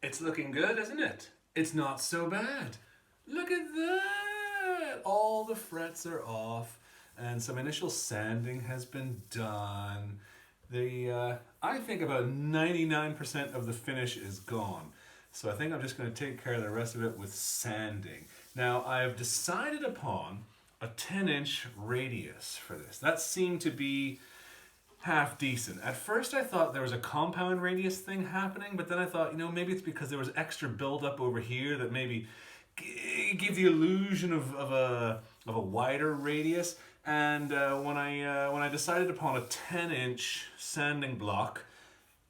It's looking good, isn't it? It's not so bad. Look at that! All the frets are off, and some initial sanding has been done. I think about 99% of the finish is gone. So I think I'm just going to take care of the rest of it with sanding. Now I've decided upon a 10-inch radius for this. That seemed to be half decent. At first I thought there was a compound radius thing happening, but then I thought, maybe it's because there was extra buildup over here that maybe give the illusion of a wider radius. And when I decided upon a 10-inch sanding block,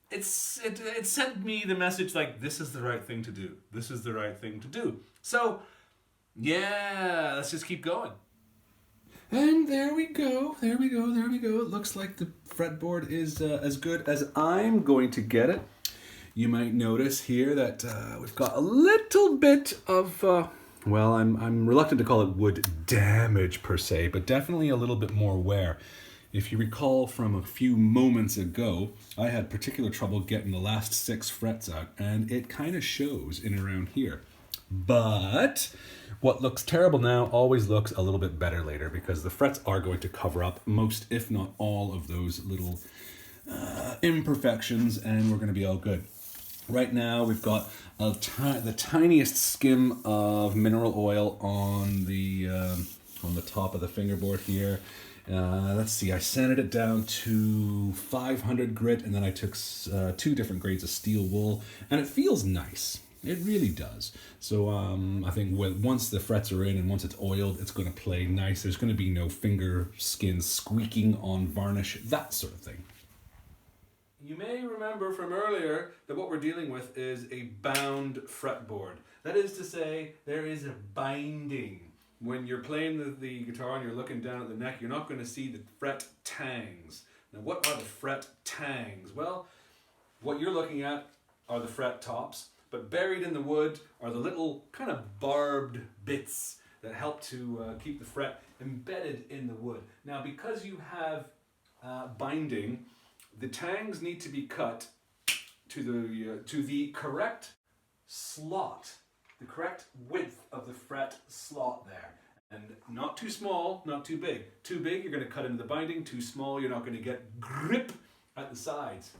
it sent me the message like, this is the right thing to do. This is the right thing to do. So yeah, let's just keep going. And there we go, there we go, there we go. It looks like the fretboard is as good as I'm going to get it. You might notice here that we've got a little bit of, well, I'm reluctant to call it wood damage per se, but definitely a little bit more wear. If you recall from a few moments ago, I had particular trouble getting the last 6 frets out, and it kind of shows in around here. But what looks terrible now always looks a little bit better later, because the frets are going to cover up most, if not all, of those little imperfections, and we're going to be all good. Right now we've got the tiniest skim of mineral oil on the top of the fingerboard here. Let's see, I sanded it down to 500 grit, and then I took 2 different grades of steel wool, and it feels nice. It really does. So I think once the frets are in and once it's oiled, it's going to play nice. There's going to be no finger skin squeaking on varnish, that sort of thing. You may remember from earlier that what we're dealing with is a bound fretboard. That is to say, there is a binding. When you're playing the guitar and you're looking down at the neck, you're not going to see the fret tangs. Now, what are the fret tangs? Well, what you're looking at are the fret tops, but buried in the wood are the little kind of barbed bits that help to keep the fret embedded in the wood. Now, because you have binding, the tangs need to be cut to the correct slot, the correct width of the fret slot there. And not too small, not too big. Too big, you're going to cut into the binding. Too small, you're not going to get grip at the sides.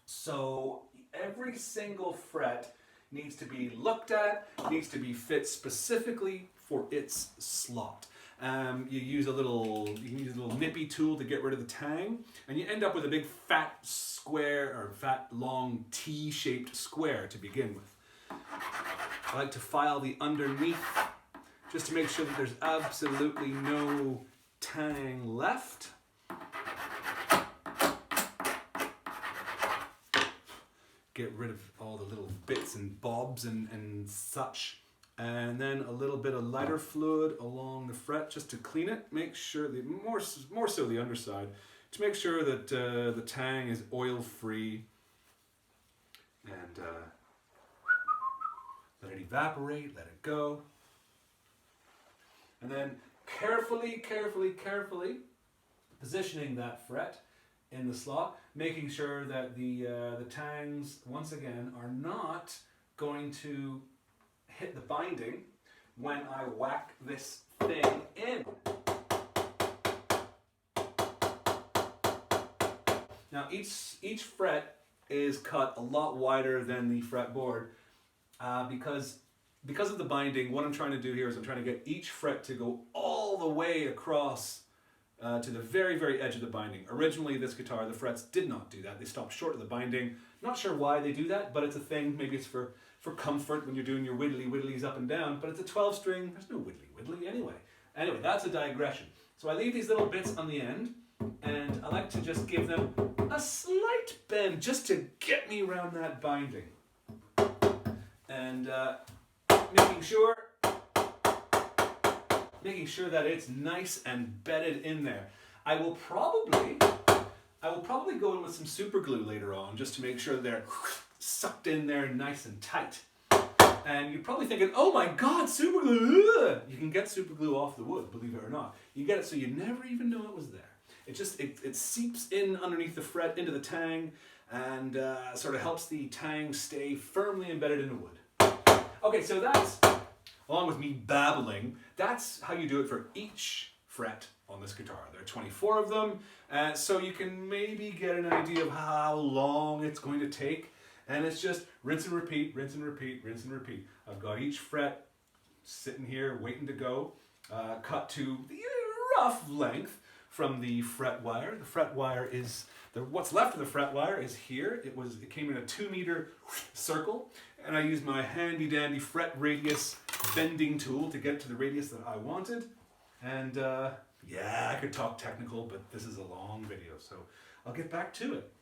So every single fret needs to be looked at, needs to be fit specifically for its slot. You can use a little nippy tool to get rid of the tang, and you end up with a big fat square, or fat long T-shaped square to begin with. I like to file the underneath just to make sure that there's absolutely no tang left. Get rid of all the little bits and bobs and such. And then a little bit of lighter fluid along the fret just to clean it. Make sure, more so the underside, to make sure that the tang is oil free. And let it evaporate, let it go. And then carefully positioning that fret in the slot, making sure that the tangs, once again, are not going to hit the binding when I whack this thing in. Now each fret is cut a lot wider than the fretboard because of the binding. What I'm trying to do here is I'm trying to get each fret to go all the way across to the very, very edge of the binding. Originally, this guitar, the frets did not do that. They stopped short of the binding. Not sure why they do that, but it's a thing. Maybe it's for comfort when you're doing your widdly-widdlies up and down, but it's a 12-string. There's no widdly-widdly anyway. Anyway, that's a digression. So I leave these little bits on the end, and I like to just give them a slight bend just to get me around that binding. And making sure that it's nice and bedded in there. I will probably go in with some super glue later on just to make sure that they're sucked in there nice and tight. And you're probably thinking, oh my god, super glue! Ugh! You can get super glue off the wood, believe it or not. You get it so you never even know it was there. It seeps in underneath the fret into the tang. and sort of helps the tang stay firmly embedded in the wood. Okay, so that's, along with me babbling, that's how you do it for each fret on this guitar. There are 24 of them, so you can maybe get an idea of how long it's going to take. And it's just rinse and repeat, rinse and repeat, rinse and repeat. I've got each fret sitting here waiting to go, cut to the rough length from the fret wire. The fret wire is, what's left of the fret wire is here. It came in a 2-meter circle, and I used my handy dandy fret radius bending tool to get to the radius that I wanted. And yeah, I could talk technical, but this is a long video, so I'll get back to it.